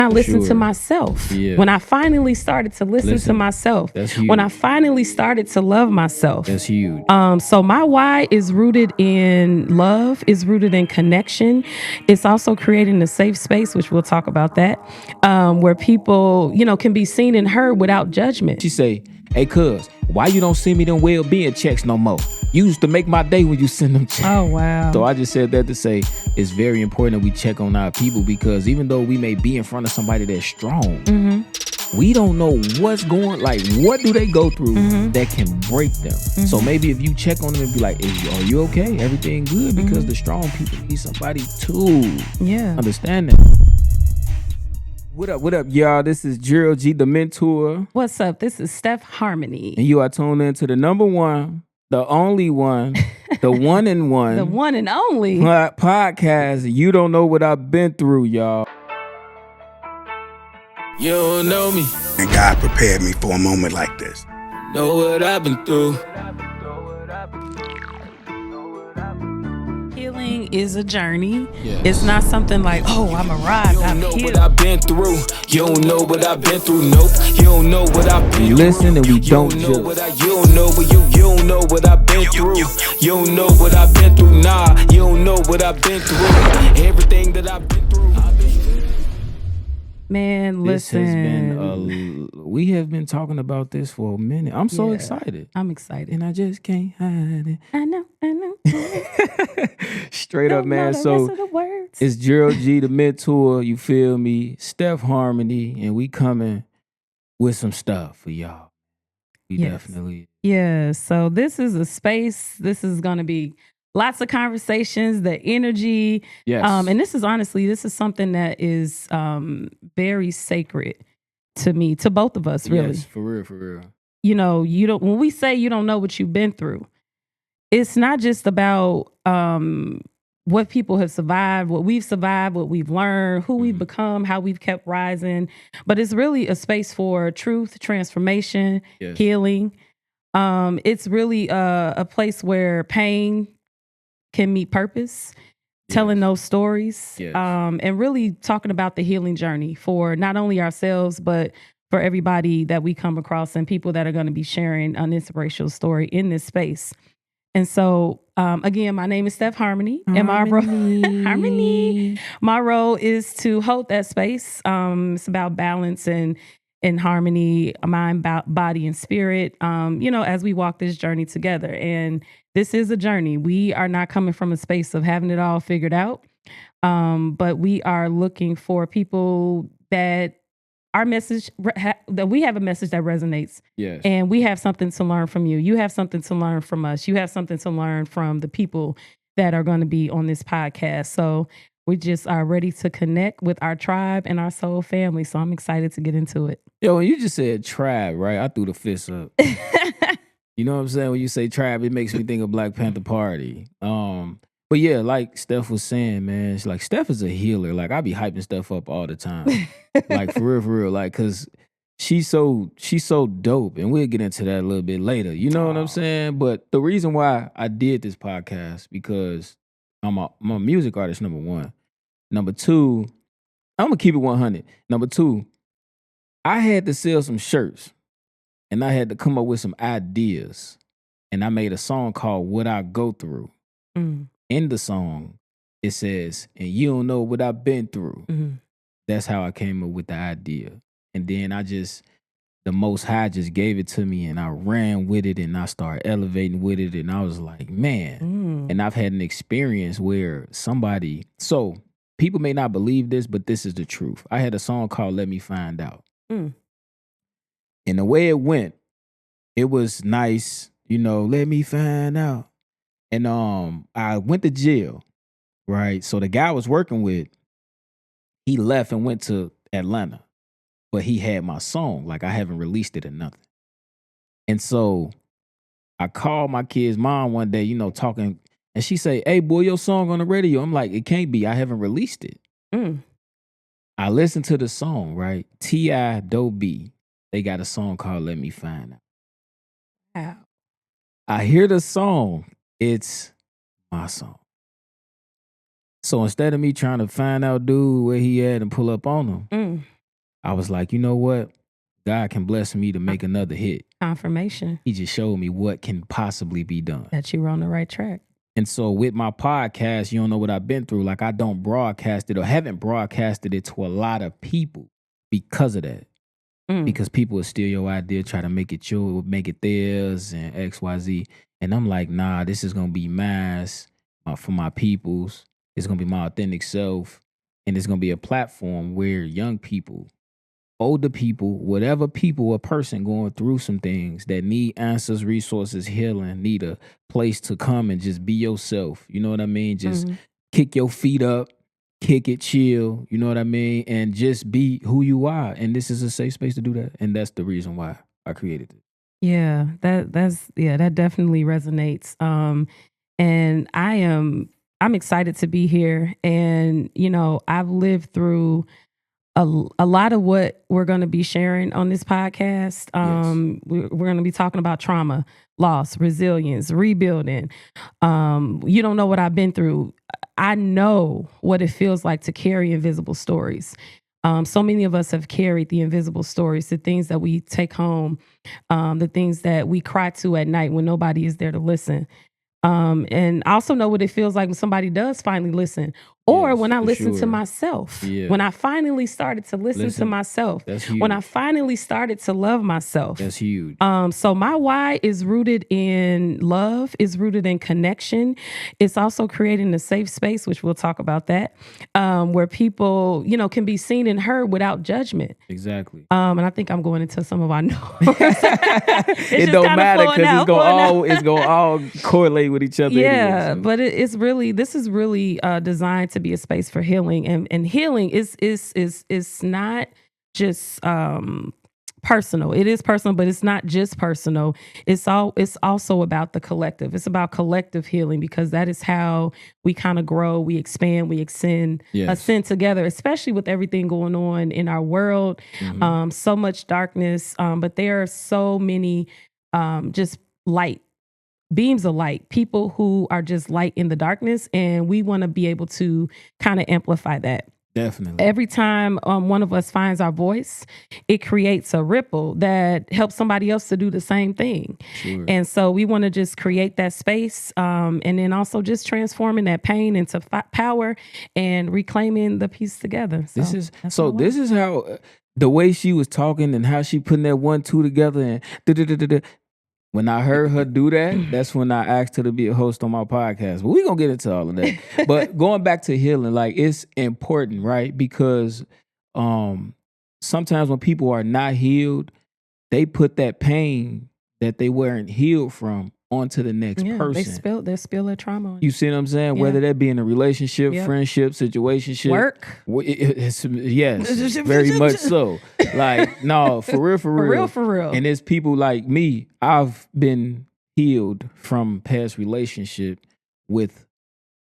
I listened to sure. myself. Yeah. When I finally started to listen to myself. That's huge. When I finally started to love myself. That's huge. So my why is rooted in love, is rooted in connection. It's also creating a safe space, which we'll talk about that, where people, can be seen and heard without judgment. She say, hey, cuz, why you don't send me them well-being checks no more? You used to make my day when you send them checks. Oh, wow. So I just said that to say it's very important that we check on our people, because even though we may be in front of somebody that's strong, we don't know what's what do they go through that can break them. So maybe if you check on them and be like, are you okay? Everything good? Because the strong people need somebody too. Yeah. Understand that? What up, y'all? This is Gerald G, the mentor. What's up? This is Steph Harmony. And you are tuned in to the number one, the only one, the one and one. The one and only. Podcast. You don't know what I've been through, y'all. You don't know me. And God prepared me for a moment like this. Know what I've been through. Healing is a journey. Yes. It's not something like, oh, I'm arrived. You don't know I'm what I've been through. You don't know what I've been through. Nope. You don't know what I've been through. We listen and we don't know judge. what you don't know what you don't know what I've been through. You don't know what I've been through. Nah, you don't know what I've been through. Everything that I've been through. Man, listen. This has been we have been talking about this for a minute. I'm so excited. I'm excited. And I just can't hide it. I know. Straight up, man. Know the So rest of the words. it's Gerald G, the mentor. You feel me? Steph Harmony, and we coming with some stuff for y'all. We definitely. Yeah. So this is a space. This is going to be lots of conversations, the energy. Yes. And this is something that is very sacred to me, to both of us, really. Yes, for real. When we say you don't know what you've been through, it's not just about what people have survived, what we've learned, who we've become, how we've kept rising, but it's really a space for truth, transformation, healing. It's really a place where pain can meet purpose, telling those stories, and really talking about the healing journey for not only ourselves, but for everybody that we come across and people that are going to be sharing an inspirational story in this space. And so, again, my name is Steph Harmony, and my role is to hold that space. It's about balance and harmony, mind, body, and spirit, as we walk this journey together. And this is a journey. We are not coming from a space of having it all figured out, but we are looking for people that our message, that we have a message that resonates. Yes. And we have something to learn from you. You have something to learn from us. You have something to learn from the people that are going to be on this podcast. So we just are ready to connect with our tribe and our soul family. So I'm excited to get into it. Yo, when you just said tribe, right? I threw the fist up. You know what I'm saying? When you say tribe, it makes me think of Black Panther Party. But yeah, like Steph was saying, man, it's like Steph is a healer. Like I be hyping Steph up all the time. Like for real. Like, cause she's so dope. And we'll get into that a little bit later. You know what I'm saying? But the reason why I did this podcast, because I'm a music artist, number one. Number two, I'm gonna keep it 100. Number two, I had to sell some shirts and I had to come up with some ideas. And I made a song called What I Go Through. In the song, it says, and you don't know what I've been through. That's how I came up with the idea. And then the Most High just gave it to me and I ran with it and I started elevating with it. And I was like, man. And I've had an experience where so people may not believe this, but this is the truth. I had a song called Let Me Find Out. And the way it went, it was nice, let me find out. And I went to jail, right? So the guy I was working with, he left and went to Atlanta. But he had my song. Like I haven't released it or nothing. And so I called my kid's mom one day, talking, and she said, hey, boy, your song on the radio. I'm like, it can't be. I haven't released it. I listened to the song, right? T.I. Doe B. They got a song called Let Me Find Out. Wow. I hear the song. It's my song. So instead of me trying to find out dude where he at and pull up on him, I was like, you know what? God can bless me to make another hit. Confirmation He just showed me what can possibly be done. that you were on the right track. And so with my podcast, you don't know what I've been through. Like I don't broadcast it or haven't broadcasted it to a lot of people because of that. Because people will steal your idea, try to make it yours, make it theirs, and X, Y, Z. And I'm like, nah, this is gonna be mass for my peoples. It's gonna be my authentic self, and it's gonna be a platform where young people, older people, whatever people, a person going through some things that need answers, resources, healing, need a place to come and just be yourself. You know what I mean? Just kick your feet up. Kick it, chill, you know what I mean? And just be who you are. And this is a safe space to do that. And that's the reason why I created it. Yeah, that definitely resonates. And I'm excited to be here. And, you know, I've lived through a lot of what we're going to be sharing on this podcast. We're going to be talking about trauma, loss, resilience, rebuilding. You don't know what I've been through. I know what it feels like to carry invisible stories. So many of us have carried the invisible stories, the things that we take home, the things that we cry to at night when nobody is there to listen. And I also know what it feels like when somebody does finally listen, or when I listen to myself. When I finally started to listen to myself. That's huge. When I finally started to love myself. That's huge. So my why is rooted in love, is rooted in connection. It's also creating a safe space, which we'll talk about that, where people, you know, can be seen and heard without judgment. Exactly. And I think I'm going into some of our notes. It don't matter because it's gonna all correlate with each other. Yeah, anyway, so. but this is really designed to be a space for healing, and healing is not just personal. It is personal, but it's not just personal. It's also about the collective. It's about collective healing, because that is how we kind of grow, we expand, we ascend together, especially with everything going on in our world. So much darkness, but there are so many just light. Beams of light, people who are just light in the darkness, and we want to be able to kind of amplify that. Definitely. Every time one of us finds our voice, it creates a ripple that helps somebody else to do the same thing. Sure. And so we want to just create that space, and then also just transforming that pain into power and reclaiming the piece together. This is how the way she was talking and how she putting that 1, 2 together and when I heard her do that, that's when I asked her to be a host on my podcast. But we're going to get into all of that. But going back to healing, like, it's important, right? Because sometimes when people are not healed, they put that pain that they weren't healed from onto the next person. They spill their trauma on you. See what I'm saying? Yeah. Whether that be in a relationship, friendship, situationship. Work. Yes, very much so. Like, no, for real. And it's people like me. I've been healed from past relationship with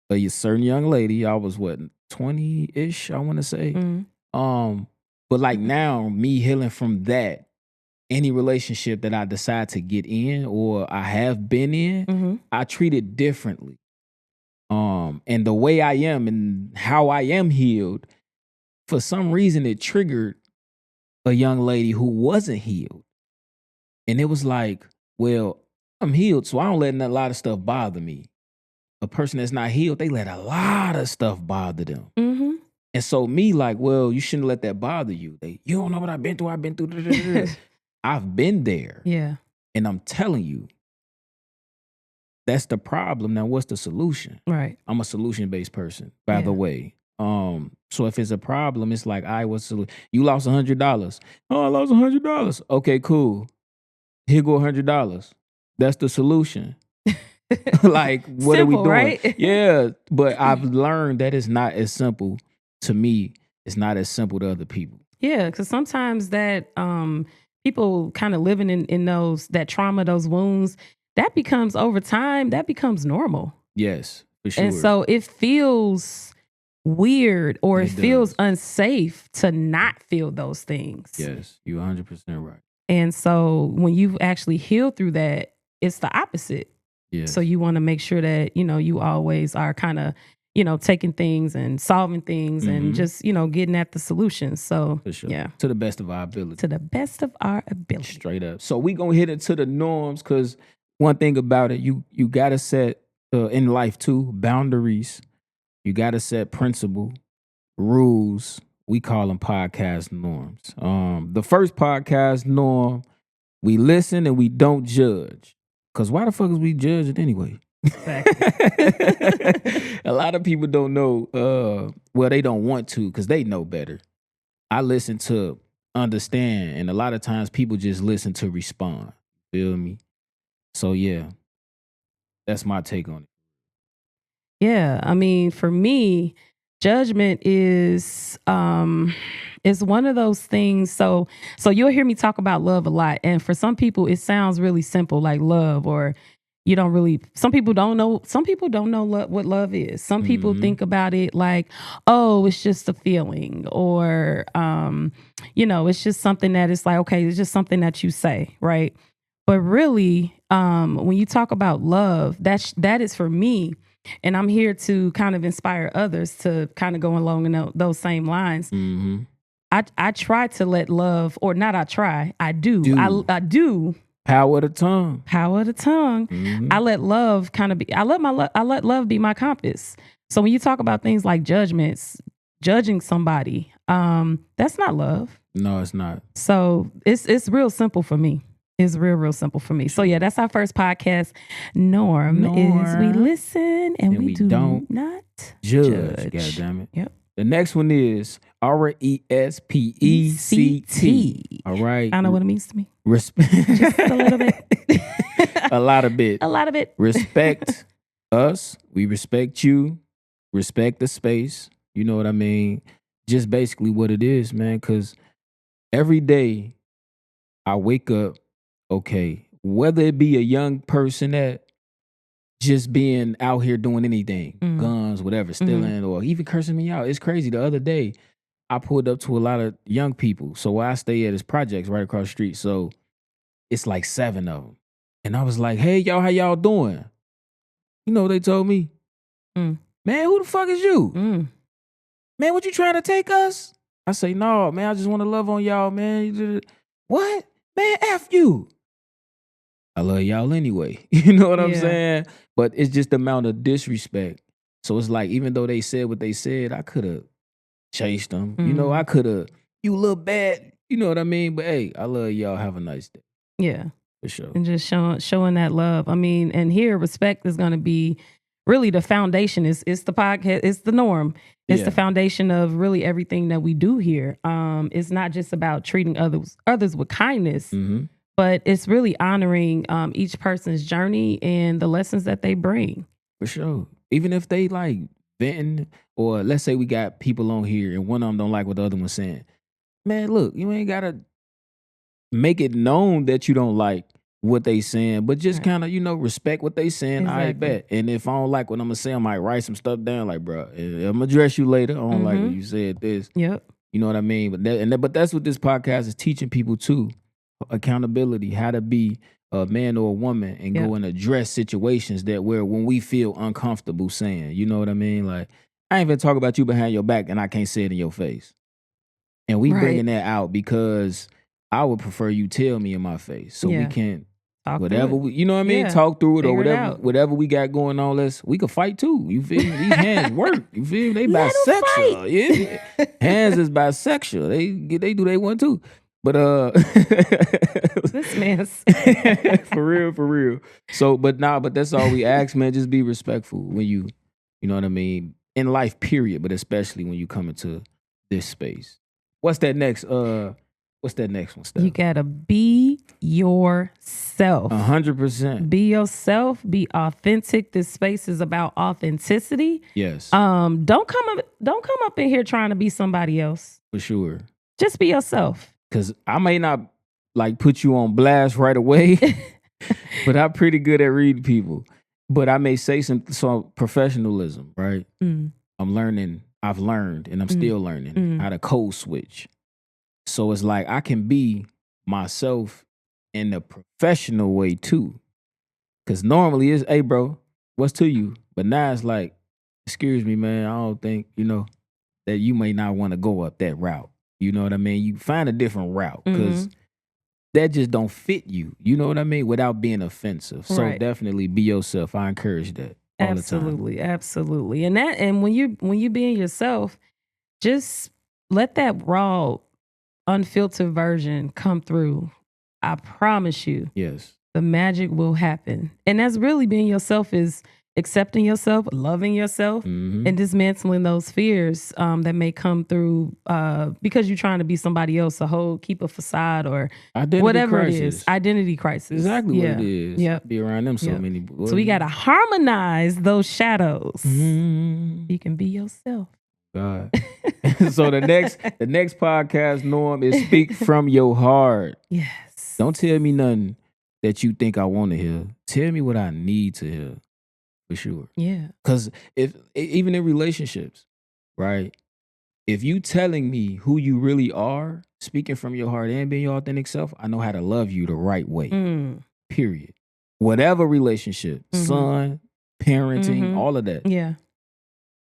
a certain young lady. I was 20-ish, I want to say. But like now, me healing from that, any relationship that I decide to get in or I have been in, I treat it differently. And the way I am and how I am healed, for some reason it triggered a young lady who wasn't healed. And it was like, well, I'm healed, so I don't let a lot of stuff bother me. A person that's not healed, they let a lot of stuff bother them. And so me, like, well, you shouldn't let that bother you. You don't know what I've been through. I've been there. Yeah. And I'm telling you, that's the problem. Now, what's the solution? Right. I'm a solution-based person, by the way. So if it's a problem, it's like, what's the solution? You lost $100. Oh, I lost $100. Okay, cool. Here go $100. That's the solution. Like, what simple, are we doing? Right? Yeah, but I've learned that it's not as simple to me. It's not as simple to other people. Yeah, because sometimes that people kind of living in that trauma, those wounds, that becomes over time, that becomes normal. Yes, for sure. And so it feels weird, or it feels unsafe to not feel those things. Yes, you're 100% right. And so when you've actually healed through that, it's the opposite. Yes. So you want to make sure that, you always are kind of, taking things and solving things and just, getting at the solutions. So, For sure. yeah. To the best of our ability. To the best of our ability. Straight up. So we gonna hit into the norms because one thing about it, you gotta set in life too boundaries. You gotta set principle, rules. We call them podcast norms. The first podcast norm, we listen and we don't judge. Cause why the fuck is we judging anyway? Exactly. A lot of people don't know. Well, they don't want to because they know better. I listen to understand, and a lot of times people just listen to respond. Feel me? So yeah, that's my take on it. Yeah, I mean, for me, judgment is one of those things. So you'll hear me talk about love a lot, and for some people, it sounds really simple, like love, or you don't really. Some people don't know. Some people don't know what love is. Some people think about it like, oh, it's just a feeling, or it's just something that is like, okay, it's just something that you say, right? But really, when you talk about love, that is for me. And I'm here to kind of inspire others to kind of go along in those same lines. I try to let love, or not I try, I do. I do. Power of the tongue. Power of the tongue. I let love kind of be, I let love be my compass. So when you talk about things like judgments, judging somebody, that's not love. No, it's not. So it's real simple for me. It's real simple for me. So yeah, that's our first podcast norm. Is we listen and we do don't not judge. God damn it. Yep. The next one is respect. All right. I know what it means to me. Respect. Just a little bit. A lot of bit. A lot of it. Respect us. We respect you. Respect the space. You know what I mean? Just basically what it is, man. Because every day I wake up, okay, whether it be a young person that just being out here doing anything, guns, whatever, stealing, or even cursing me out. It's crazy. The other day, I pulled up to a lot of young people. So where I stay at is projects right across the street. So it's like 7 of them. And I was like, hey, y'all, how y'all doing? You know what they told me? Man, who the fuck is you? Man, what you trying to take us? I say, no, man, I just want to love on y'all, man. What? Man, F you. I love y'all anyway. You know what I'm saying? But it's just the amount of disrespect. So it's like, even though they said what they said, I could have chased them. You know, I could have, you little bad. You know what I mean? But hey, I love y'all. Have a nice day. Yeah. For sure. And just showing that love. I mean, and here respect is going to be really the foundation. It's the podcast. It's the norm. It's the foundation of really everything that we do here. It's not just about treating others with kindness, but it's really honoring each person's journey and the lessons that they bring. For sure. Even if they like venting, or let's say we got people on here and one of them don't like what the other one's saying. Man, look, you ain't gotta make it known that you don't like what they saying, but just kind of, respect what they saying. Exactly. I bet. And if I don't like what I'm gonna say, I might write some stuff down like, bro, I'm gonna address you later. I don't like when you said this. Yep. You know what I mean? But that's what this podcast is teaching people too. Accountability, how to be a man or a woman and go and address situations that when we feel uncomfortable saying, you know what I mean? Like, I ain't even talk about you behind your back and I can't say it in your face. And we bringing that out because I would prefer you tell me in my face so we can talk whatever you know what I mean, talk through it, figure or whatever we got going on. We could fight too. You feel me? These hands work. You feel me? They bisexual. Yeah, hands is bisexual. They do they want too. But this man's for real. So, but that's all we ask, man. Just be respectful when you know what I mean, in life, period. But especially when you come into this space. What's that next? What's that next one, Steph? You gotta be yourself. 100%. Be yourself. Be authentic. This space is about authenticity. Yes. Don't come up in here trying to be somebody else. For sure. Just be yourself. Because I may not like put you on blast right away, but I'm pretty good at reading people. But I may say some professionalism, right? I've learned, and I'm still learning how to code switch. So it's like I can be myself in a professional way too. Because normally it's, hey bro, what's to you? But now it's like, excuse me, man, I don't think, that you may not want to go up that route. You know what I mean? You find a different route because that just don't fit you. You know what I mean? Without being offensive. So Right. definitely be yourself. I encourage that all the time. Absolutely. And when you being yourself, just let that raw, unfiltered version come through. I promise you, Yes. the magic will happen. And that's really being yourself, is accepting yourself, loving yourself, and dismantling those fears that may come through because you're trying to be somebody else, keep a facade or Identity whatever crisis. it is. Identity crisis. Exactly what it is. Yep. Be around them so Yep. many. So we got to harmonize those shadows. Mm-hmm. You can be yourself. God. So the next podcast, Norm, is speak from your heart. Yes. Don't tell me nothing that you think I want to hear. Tell me what I need to hear. For sure. Yeah. Because even in relationships, right? If you telling me who you really are, speaking from your heart and being your authentic self, I know how to love you the right way. Period. Whatever relationship, son, parenting, all of that. Yeah.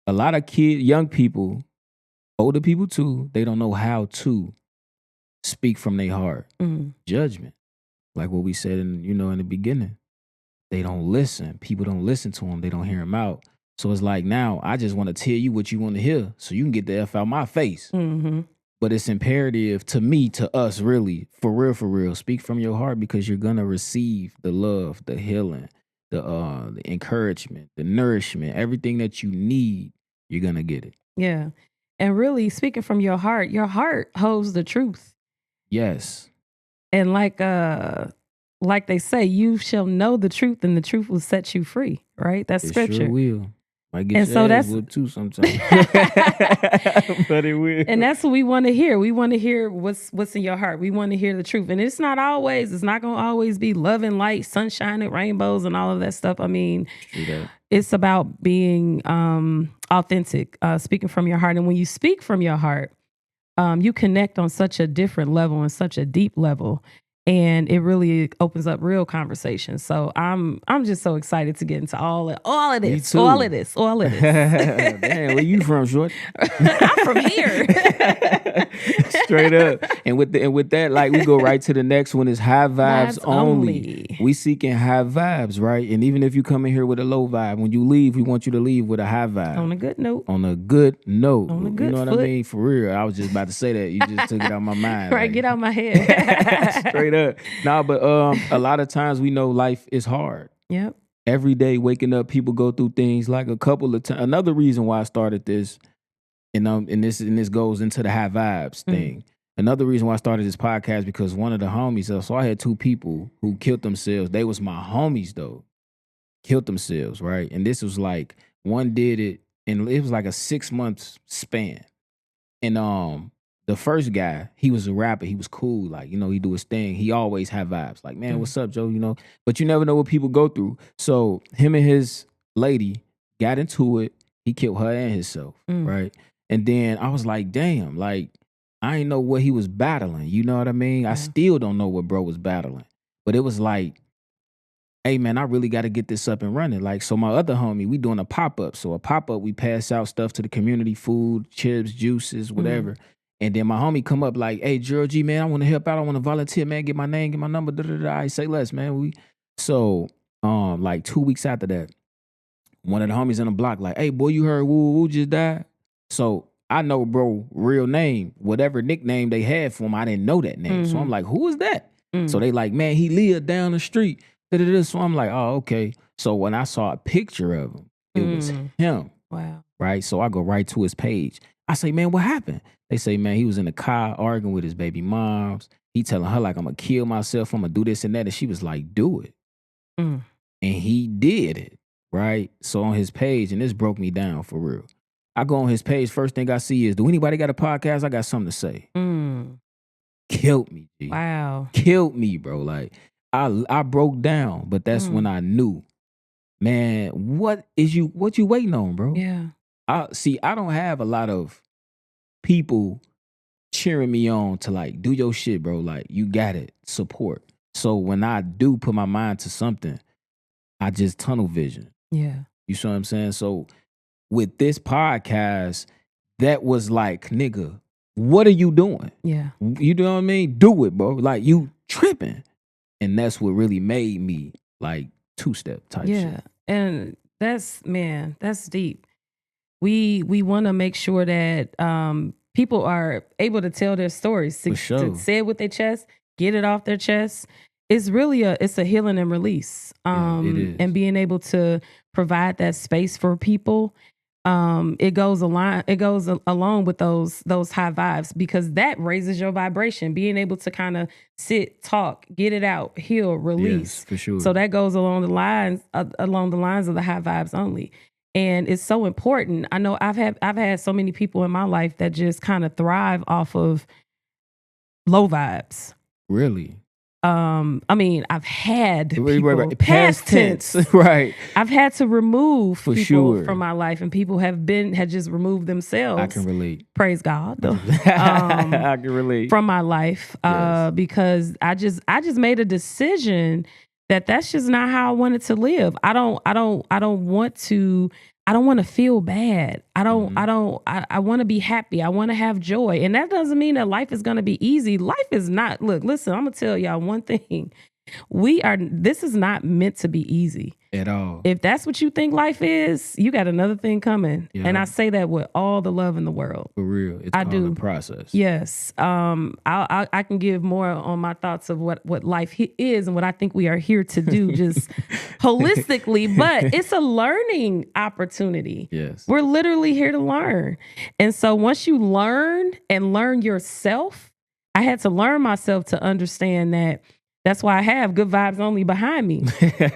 A lot of young people, older people too, they don't know how to speak from their heart. Judgment. Like what we said in the beginning. They don't listen. People don't listen to them. They don't hear them out. So it's like, now I just want to tell you what you want to hear so you can get the F out my face. But it's imperative to me, to us, really, for real, speak from your heart, because you're going to receive the love, the healing, the encouragement, the nourishment, everything that you need, you're going to get it. Yeah. And really, speaking from your heart holds the truth. Yes. And like they say, you shall know the truth and the truth will set you free, right? That's scripture. Sure will. Might get And your so ass that's whooped too sometimes. But it will. And that's what we want to hear. We want to hear what's in your heart. We want to hear the truth. And it's not going to always be love and light, sunshine and rainbows and all of that stuff. I mean, it's about being authentic, speaking from your heart. And when you speak from your heart, you connect on such a different level and such a deep level. And it really opens up real conversations. So I'm just so excited to get into all of this. Damn, where you from, short? I'm from here. Straight up. And with that, like, we go right to the next one, is high vibes only. We seeking high vibes, right? And even if you come in here with a low vibe, when you leave, we want you to leave with a high vibe. On a good note. On a good note. On a good You know foot. what I mean? For real. I was just about to say that. You just took it out of my mind. Right, like, get out my head. Straight up. Nah, but a lot of times we know life is hard. Yep. Every day waking up, people go through things. Like a couple of times. Another reason why I started this, and this goes into the high vibes thing. Another reason why I started this podcast, because one of the homies, so I had two people who killed themselves. They was my homies though. Killed themselves, right? And this was like, one did it, and it was like a 6 month span. And the first guy, he was a rapper. He was cool. Like, he do his thing. He always have vibes. Like, man, what's up, Joe? But you never know what people go through. So him and his lady got into it. He killed her and himself, right? And then I was like, damn, like, I ain't know what he was battling. You know what I mean? I still don't know what bro was battling. But it was like, hey, man, I really got to get this up and running. Like, so my other homie, we doing a pop-up. So a pop-up, we pass out stuff to the community, food, chips, juices, whatever. And then my homie come up like, hey, Gerald G, man, I want to help out. I want to volunteer, man. Get my name, get my number. I say less, man. So like 2 weeks after that, one of the homies in the block like, hey, boy, you heard woo just died? So I know bro real name, whatever nickname they had for him, I didn't know that name. So I'm like, who is that? So they like, man, he lived down the street. So I'm like, oh, okay. So when I saw a picture of him, it was him. Wow. Right? So I go right to his page. I say, man, what happened? They say, man, he was in the car arguing with his baby moms. He telling her, like, I'm going to kill myself. I'm going to do this and that. And she was like, do it. And he did it. Right? So on his page, and this broke me down for real. I go on his page. First thing I see is, do anybody got a podcast? I got something to say. Killed me, G. Wow. Killed me, bro. Like, I broke down, but that's when I knew, man, what you waiting on, bro? Yeah. I don't have a lot of people cheering me on to like, do your shit, bro. Like, you got it, support. So when I do put my mind to something, I just tunnel vision. Yeah. You see what I'm saying? So with this podcast, that was like, nigga, what are you doing? Yeah. You know what I mean? Do it, bro. Like, you tripping. And that's what really made me like two-step type shit. And that's deep. We want to make sure that people are able to tell their stories, For sure. to say it with their chest, get it off their chest. It's really a healing and release. It is. And being able to provide that space for people. It goes along with those high vibes, because that raises your vibration. Being able to kind of sit, talk, get it out, heal, release. Yes, for sure. So that goes along the lines of the high vibes only. And it's so important. I know I've had so many people in my life that just kind of thrive off of low vibes. Really? I mean, I've had people, right. past tense. Right. I've had to remove For people sure. from my life, and people had just removed themselves. I can relate. Praise God. I can relate. From my life, Yes. because I just made a decision that that's just not how I wanted to live. I don't want to. I don't want to feel bad. I want to be happy. I want to have joy. And that doesn't mean that life is going to be easy. Life is not. Look, listen, I'm going to tell y'all one thing. This is not meant to be easy. At all. If that's what you think life is, you got another thing coming. Yeah. And I say that with all the love in the world. For real. It's I all do. a process. Yes. I can give more on my thoughts of what life is and what I think we are here to do just holistically, but it's a learning opportunity. Yes. We're literally here to learn. And so once you learn yourself, I had to learn myself to understand that. That's why I have good vibes only behind me.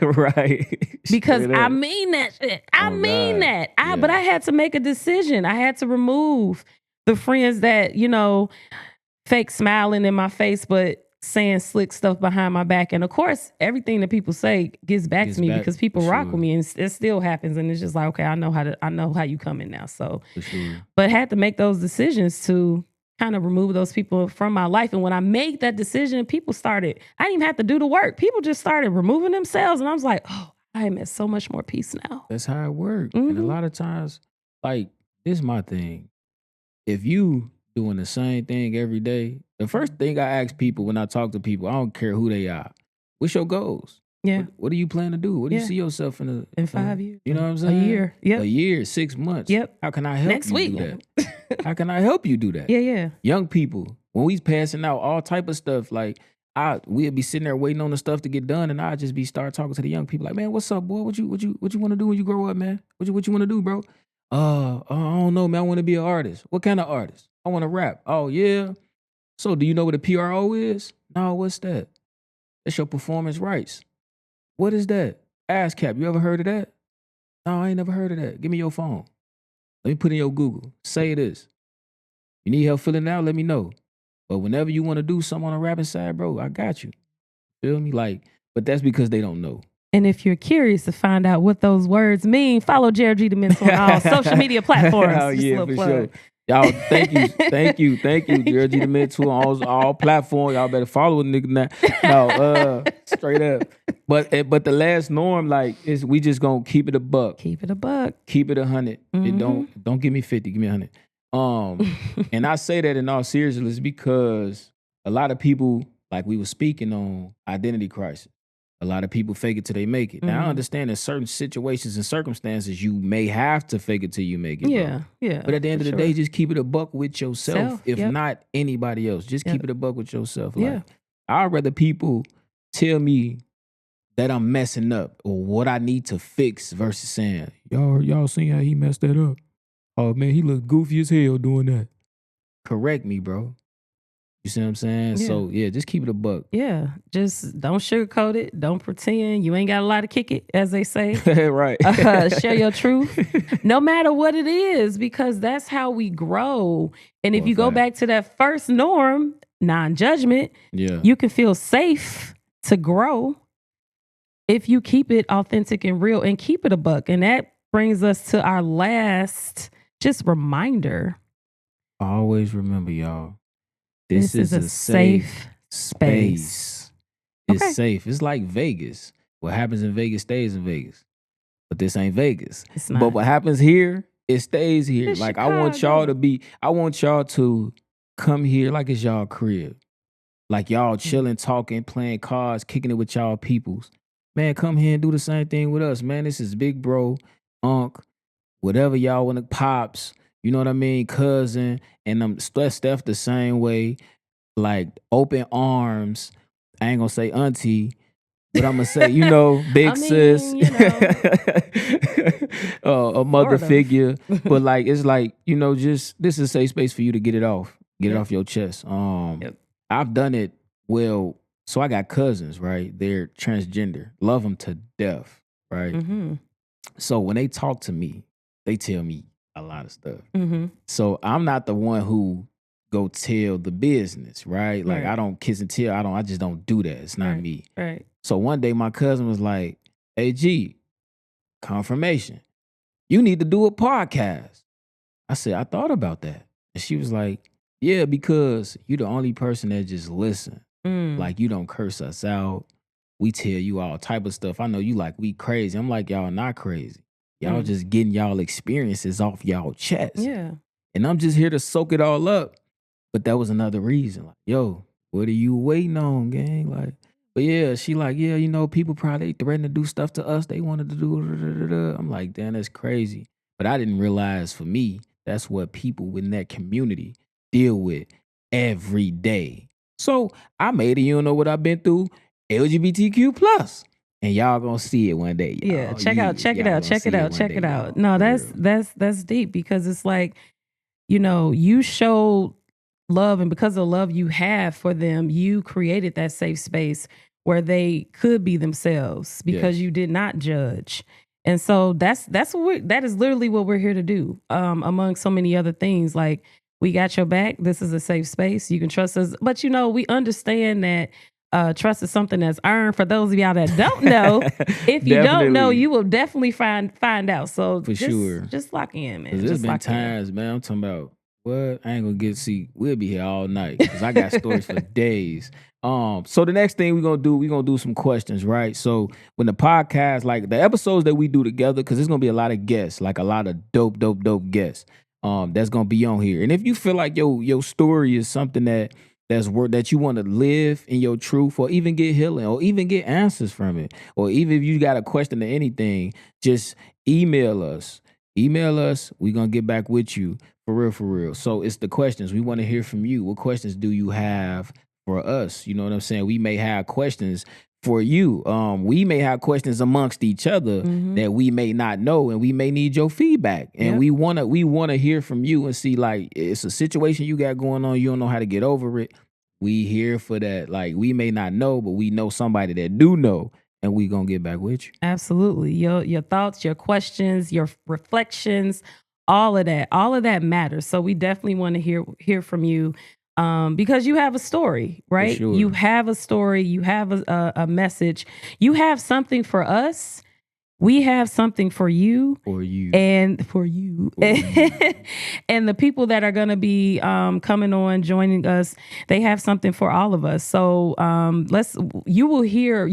Right. Because Straight I up. mean that shit. I Oh, mean God. that. Yeah. But I had to make a decision. I had to remove the friends that, fake smiling in my face, but saying slick stuff behind my back. And of course, everything that people say gets back Gets to me back, because people for rock sure. with me, and it still happens. And it's just like, okay, I know how you coming now. So, For sure. but had to make those decisions to kind of remove those people from my life. And when I made that decision, I didn't even have to do the work. People just started removing themselves. And I was like, oh, I am at so much more peace now. That's how it works. And a Mhm. lot of times, like, this is my thing. If you doing the same thing every day, the first thing I ask people when I talk to people, I don't care who they are, what's your goals? Yeah. What do you plan to do? What do you Yeah. see yourself in In 5 years. You know what I'm saying? A year. Yep. A year, 6 months. Yep. How can I help Next you week. do that? How can I help you do that? Yeah. Young people, when we passing out all type of stuff, like we'd be sitting there waiting on the stuff to get done, and I'd just be start talking to the young people like, man, what's up, boy? What you want to do when you grow up, man? What you want to do, bro? I don't know, man. I want to be an artist. What kind of artist? I want to rap. Oh yeah. So do you know what a PRO is? No, what's that? That's your performance rights. What is that? ASCAP. You ever heard of that? No, I ain't never heard of that. Give me your phone. Let me put in your Google. Say this. You need help filling it out? Let me know. But whenever you want to do something on the rapping side, bro, I got you. Feel me? Like, but that's because they don't know. And if you're curious to find out what those words mean, follow Gerald G. the Mentor on all social media platforms. Oh, Just a yeah, little for plug. sure. Y'all, thank you, Gerald G. the Mentor on all platforms. Y'all better follow a nigga now. No, straight up. But the last norm, like, is we just gonna keep it a buck. Keep it a buck. Keep it 100. Mhm. Don't give me 50. Give me 100. And I say that in all seriousness because a lot of people, like we were speaking on identity crisis. A lot of people fake it till they make it. Now I Mhm. understand in certain situations and circumstances you may have to fake it till you make it. bro. Yeah. But at the end of the for day, sure. just keep it a buck with yourself, Self, if yep. not anybody else. Just keep Yep. it a buck with yourself. Yeah. Like, I'd rather people tell me that I'm messing up or what I need to fix versus saying, y'all seen how he messed that up? Oh man, he looked goofy as hell doing that. Correct me, bro. You see what I'm saying? Yeah. So yeah, just keep it a buck. Yeah. Just don't sugarcoat it. Don't pretend. You ain't got a lot to kick it, as they say. Right. Share your truth, no matter what it is, because that's how we grow. And if For a you go fact. back to that first norm, non-judgment, Yeah. you can feel safe to grow if you keep it authentic and real and keep it a buck. And that brings us to our last just reminder. Always remember, y'all. This is a safe space. It's Okay. safe. It's like Vegas. What happens in Vegas stays in Vegas. But this ain't Vegas. It's not. But what happens here It stays here. It's Like I want y'all Chicago. to be. I want y'all to come here like it's y'all crib. Like y'all chilling, talking, playing cards, kicking it with y'all peoples. Man, come here and do the same thing with us, man. This is big bro, unc, whatever y'all want to pops. You know what I mean, cousin, and Steph the same way. Like open arms. I ain't gonna say auntie, but I'm gonna say, big I mean, sis, a mother Sort of. figure. But like, it's like, just this is a safe space for you to get it off, get it Yep. off your chest. Yep. I've done it well. So I got cousins, right? They're transgender, love them to death, right? Mm-hmm. So when they talk to me, they tell me a lot of stuff. Mm-hmm. So I'm not the one who go tell the business, right? Like Right. I don't kiss and tell. I just don't do that. It's not Right. me. Right. So one day my cousin was like, "Hey G, confirmation. You need to do a podcast." I said, "I thought about that." And she was like, "Yeah, because you the only person that just listen. Mm. Like you don't curse us out. We tell you all type of stuff. I know you like we crazy. I'm like, y'all not crazy. Y'all just getting y'all experiences off y'all chest. Yeah. And I'm just here to soak it all up." But that was another reason. Like, yo, what are you waiting on, gang? Like, but yeah, she like, yeah, people probably threatened to do stuff to us. They wanted to do. I'm like, damn, that's crazy. But I didn't realize for me, that's what people in that community deal with every day. So I made it, you know what I've been through, LGBTQ plus. And y'all gonna see it one day. Y'all. Yeah. Check it out. Check it out. No, that's deep, because it's like, you showed love, and because of the love you have for them, you created that safe space where they could be themselves because you did not judge. And so that is literally what we're here to do. Among so many other things, like, we got your back. This is a safe space. You can trust us. But we understand that trust is something that's earned. For those of y'all that don't know, if you don't know, you will definitely find out. So just lock in, man. There's been times, man, I'm talking about, what? I ain't gonna we'll be here all night because I got stories for days. So the next thing we're gonna do some questions, right? So when the podcast, like the episodes that we do together, because there's gonna be a lot of guests, like a lot of dope guests, that's gonna be on here. And if you feel like your story is something that you want to live in your truth, or even get healing, or even get answers from it, or even if you got a question or anything, just email us. We're gonna get back with you. For real. So it's the questions. We want to hear from you. What questions do you have for us? You know what I'm saying? We may have questions for you. We may have questions amongst each other that we may not know, and we may need your feedback. And we wanna hear from you and see, like, it's a situation you got going on, you don't know how to get over it. We here for that. Like, we may not know, but we know somebody that do know, and we gonna get back with you. Absolutely. Your thoughts, your questions, your reflections, all of that matters. So we definitely want to hear from you, because you have a story, right? Sure. You have a story. You have a message. You have something for us. We have something for you. And the people that are going to be coming on, joining us, they have something for all of us. So you will hear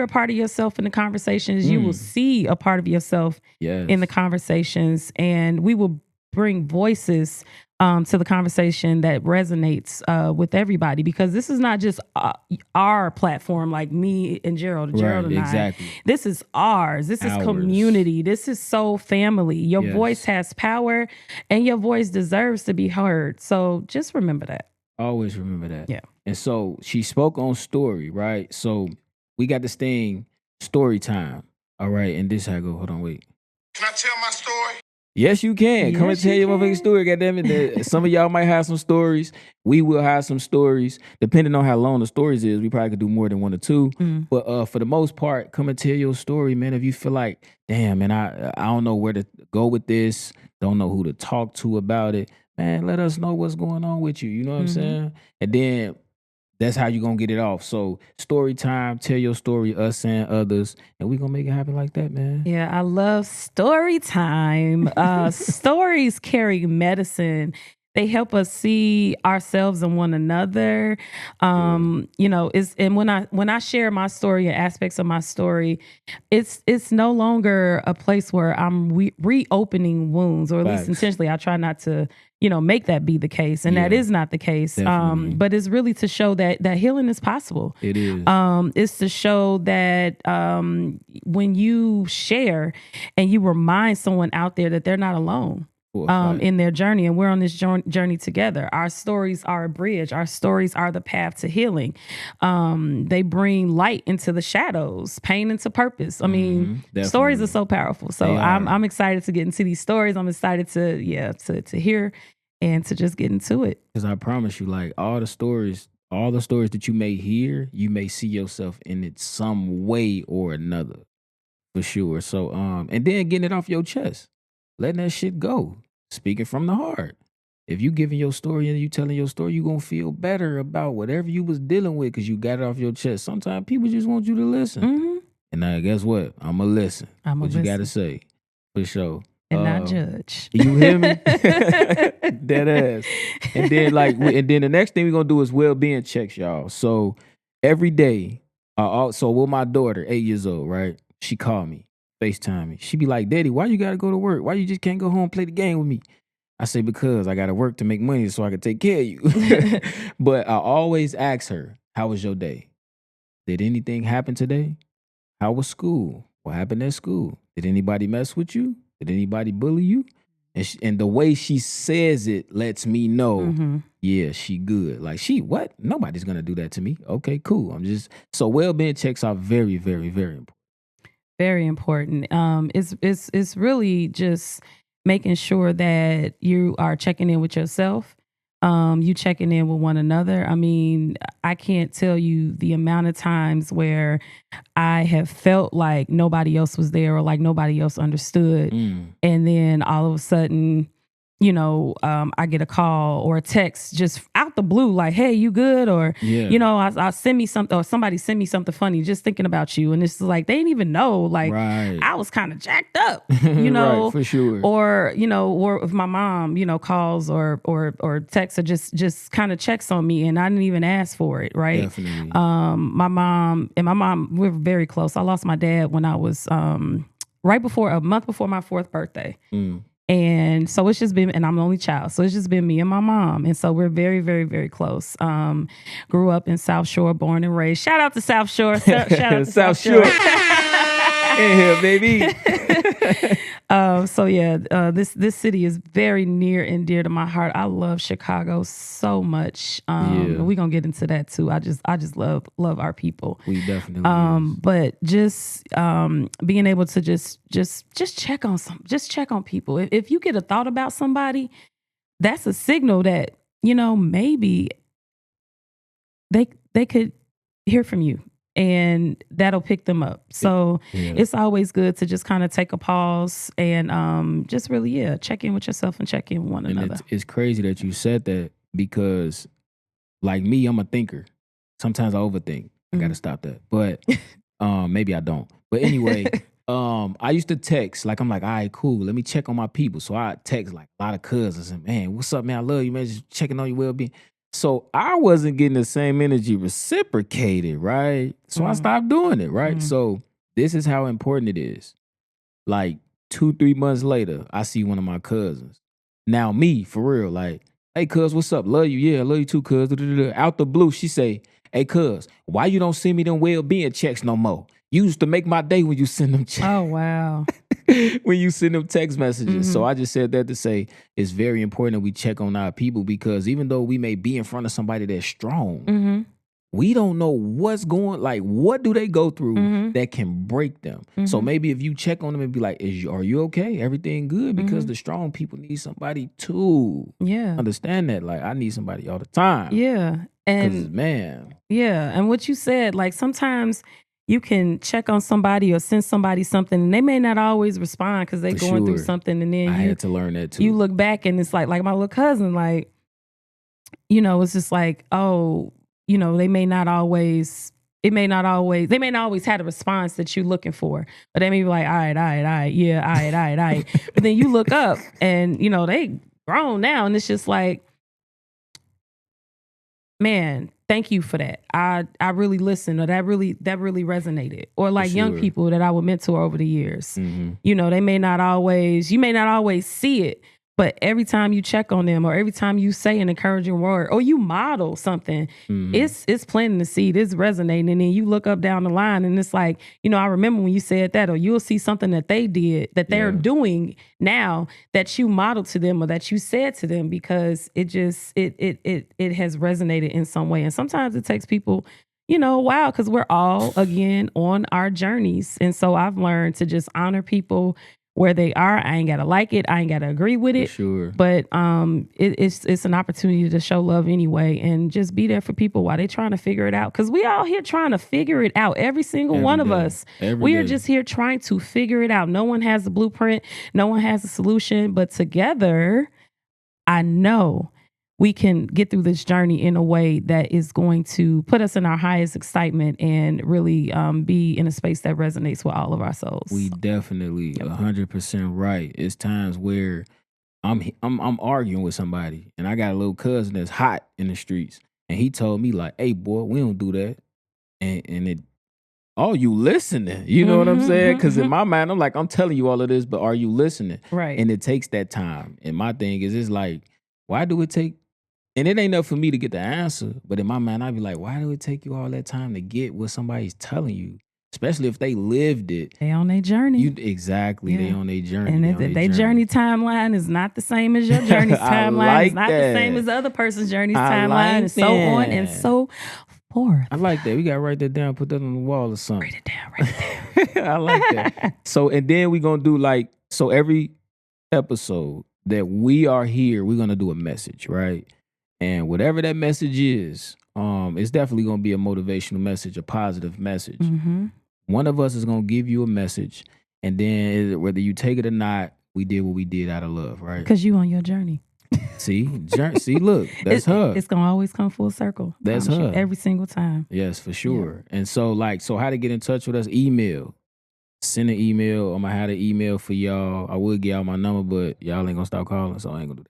a part of yourself in the conversations. You will see a part of yourself in the conversations, and we will bring voices to the conversation that resonates with everybody, because this is not just our platform, like me and Gerald and exactly. I. This is ours. This is community. This is soul family. Your voice has power, and your voice deserves to be heard. So just remember that. Always remember that. Yeah. And so she spoke on story, right? So we got this thing, story time. All right, and this how I go. Hold on, wait. Can I tell my story? Yes, you can. Come and tell your motherfucking story, goddammit. Some of y'all might have some stories. We will have some stories. Depending on how long the stories is, we probably could do more than one or two. But for the most part, come and tell your story, man. If you feel like, damn, man, I don't know where to go with this, don't know who to talk to about it, man, let us know what's going on with you. You know what I'm saying? And then that's how you gonna get it off. So story time, tell your story, us and others, and we gonna make it happen like that, man. Yeah, I love story time. Stories carry medicine. They help us see ourselves and one another. You know, and when I share my story and aspects of my story, it's no longer a place where I'm reopening wounds, or at least intentionally. I try not to, you know, make that be the case, and that is not the case. But it's really to show that healing is possible. It is. It's to show that when you share and you remind someone out there that they're not alone. In their journey, and we're on this journey together. Our stories are a bridge. Our stories are the path to healing. They bring light into the shadows, pain into purpose. I mean, stories are so powerful. So I'm excited to get into these stories. I'm excited to hear and to just get into it. Because I promise you, like all the stories that you may hear, you may see yourself in it some way or another, for sure. So and then getting it off your chest. Letting that shit go. Speaking from the heart. If you giving your story and you telling your story, you going to feel better about whatever you was dealing with because you got it off your chest. Sometimes people just want you to listen. And guess what? I'm going to listen. What you got to say. For sure. And not judge. You hear me? Dead ass. And then the next thing we're going to do is well-being checks, y'all. So every day, so with my daughter, 8 years old, right? She called me. FaceTime me. She be like, Daddy, why you gotta go to work? Why you just can't go home and play the game with me? I say, because I gotta work to make money so I can take care of you. But I always ask her, how was your day? Did anything happen today? How was school? What happened at school? Did anybody mess with you? Did anybody bully you? And the way she says it lets me know, yeah, she good. Like, what? Nobody's gonna do that to me. Okay, cool. So well-being checks are very, very, very important. Very important. It's really just making sure that you are checking in with yourself. You checking in with one another. I mean, I can't tell you the amount of times where I have felt like nobody else was there or like nobody else understood. And then all of a sudden, you know, I get a call or a text just out the blue, like, hey, you good? Or, you know, I'll send me something, or somebody send me something funny, just thinking about you. And it's like, they didn't even know, like, I was kind of jacked up, you know, for sure. Or, you know, or if my mom, you know, calls or texts or just kind of checks on me and I didn't even ask for it. Right. Definitely. My mom, we're very close. I lost my dad when I was, a month before my 4th birthday. And so it's just been, and I'm the only child, so it's just been me and my mom. And so we're very, very, very close. Grew up in South Shore, born and raised. Shout out to South Shore. Shout out to South Shore. In here, baby. So yeah, this city is very near and dear to my heart. I love Chicago so much. We're gonna get into that too. I just love our people. We definitely but just being able to just check on people. If you get a thought about somebody, that's a signal that, you know, maybe they could hear from you. And that'll pick them up. So it's always good to just kind of take a pause and just really, check in with yourself and check in with one another. It's crazy that you said that because, like me, I'm a thinker. Sometimes I overthink. I got to stop that. But maybe I don't. But anyway, I used to text. Like, I'm like, all right, cool. Let me check on my people. So I text like a lot of cousins and, man, what's up, man? I love you, man. Just checking on your well-being. So I wasn't getting the same energy reciprocated, right? So I stopped doing it, right? So this is how important it is. Like 2-3 months later, I see one of my cousins. Now me, for real, like, hey, cuz, what's up? Love you. Yeah, I love you too, cuz. Out the blue, she say, hey, cuz, why you don't send me them well-being checks no more? You used to make my day when you send them checks. Oh, wow. When you send them text messages. So I just said that to say it's very important that we check on our people, because even though we may be in front of somebody that's strong, we don't know what's going, like, what do they go through that can break them. So maybe if you check on them and be like, are you okay? Everything good? Because the strong people need somebody too. Yeah. Understand that. Like, I need somebody all the time. Yeah. And man. Yeah. And what you said, like, sometimes you can check on somebody or send somebody something and they may not always respond because they're going through something. And then I had to learn that too. You look back and it's like my little cousin, like, you know, it's just like, oh, you know, they may not always had a response that you're looking for, but they may be like, all right. Yeah, all right. But then you look up and, you know, they grown now, and it's just like, man, thank you for that. I really listened, or that really resonated. Or like young people that I would mentor over the years. You know, you may not always see it, but every time you check on them, or every time you say an encouraging word, or you model something, it's planting the seed, it's resonating. And then you look up down the line and it's like, you know, I remember when you said that, or you'll see something that they did, that they're doing now, that you modeled to them, or that you said to them, because it has resonated in some way. And sometimes it takes people, you know, a while, because we're all, again, on our journeys. And so I've learned to just honor people where they are. I ain't gotta like it. I ain't gotta agree with it. For sure. But it's an opportunity to show love anyway, and just be there for people while they trying to figure it out. Because we all here trying to figure it out. Every single one of us. We are just here trying to figure it out. No one has the blueprint. No one has the solution. But together, I know we can get through this journey in a way that is going to put us in our highest excitement, and really be in a space that resonates with all of our souls. We definitely 100% right. It's times where I'm arguing with somebody, and I got a little cousin that's hot in the streets, and he told me like, "Hey, boy, we don't do that," and it. Oh, you listening? You know what I'm saying? Because in my mind, I'm like, I'm telling you all of this, but are you listening? Right. And it takes that time. And my thing is, it's like, why do it take? And it ain't enough for me to get the answer, but in my mind, I'd be like, why do it take you all that time to get what somebody's telling you? Especially if they lived it. They on their journey. Exactly. They on their journey. And their journey timeline is not the same as your journey's timeline. It's not the same as the other person's journey's timeline. And so on and so forth. I like that. We got to write that down, put that on the wall or something. Write it down. I like that. So, and then we're going to do so every episode that we are here, we're going to do a message, right? And whatever that message is, it's definitely going to be a motivational message, a positive message. One of us is going to give you a message, and then whether you take it or not, we did what we did out of love, right? Because you on your journey. See, look, that's her. It's going to always come full circle. That's her. Every single time. Yes, for sure. Yeah. And so how to get in touch with us, email. Send an email. I'm going to have an email for y'all. I would get y'all my number, but y'all ain't going to stop calling, so I ain't going to do that.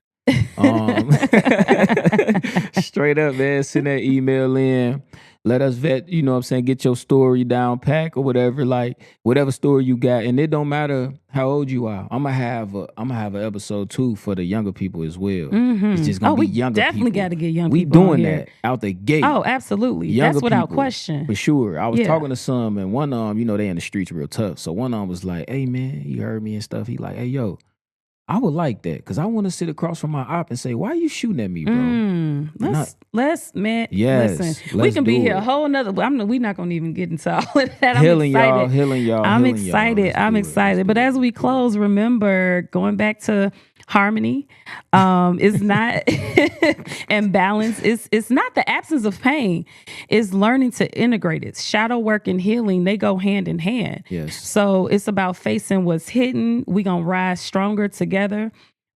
Straight up, man, send that email in. Let us vet, you know what I'm saying, get your story down pack or whatever, like whatever story you got. And it don't matter how old you are. I'm gonna have an episode too for the younger people as well. It's just gonna be younger people. Definitely gotta get young people. We doing that out the gate. Oh, absolutely. Younger That's without people, question. For sure. I was talking to some, and one of them, you know, they in the streets real tough. So one of them was like, hey man, he heard me and stuff. He like, hey yo, I would like that, because I want to sit across from my op and say, why are you shooting at me, bro? Listen, we can be here a whole nother, we're not going to even get into all of that. Healing y'all. I'm excited. But as we close, remember, going back to harmony is not, and balance, it's not the absence of pain. It's learning to integrate it. Shadow work and healing, they go hand in hand. Yes. So it's about facing what's hidden. We gonna rise stronger together,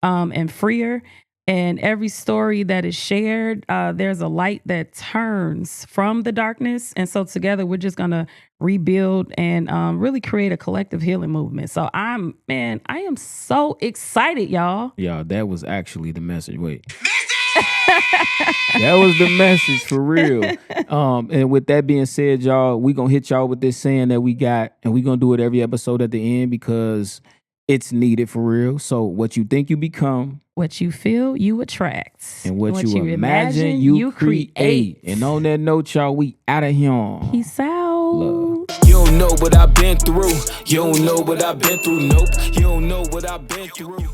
and freer. And every story that is shared, there's a light that turns from the darkness. And so together, we're just going to rebuild and really create a collective healing movement. So I am so excited, y'all. Yeah, that was actually the message. Wait. That was the message for real. And with that being said, y'all, we going to hit y'all with this saying that we got, and we going to do it every episode at the end, because it's needed for real. So what you think you become, what you feel, you attract. And what you imagine, you create. And on that note, y'all, we out of here. Peace out. Love. You don't know what I've been through. You don't know what I've been through. Nope. You don't know what I've been through.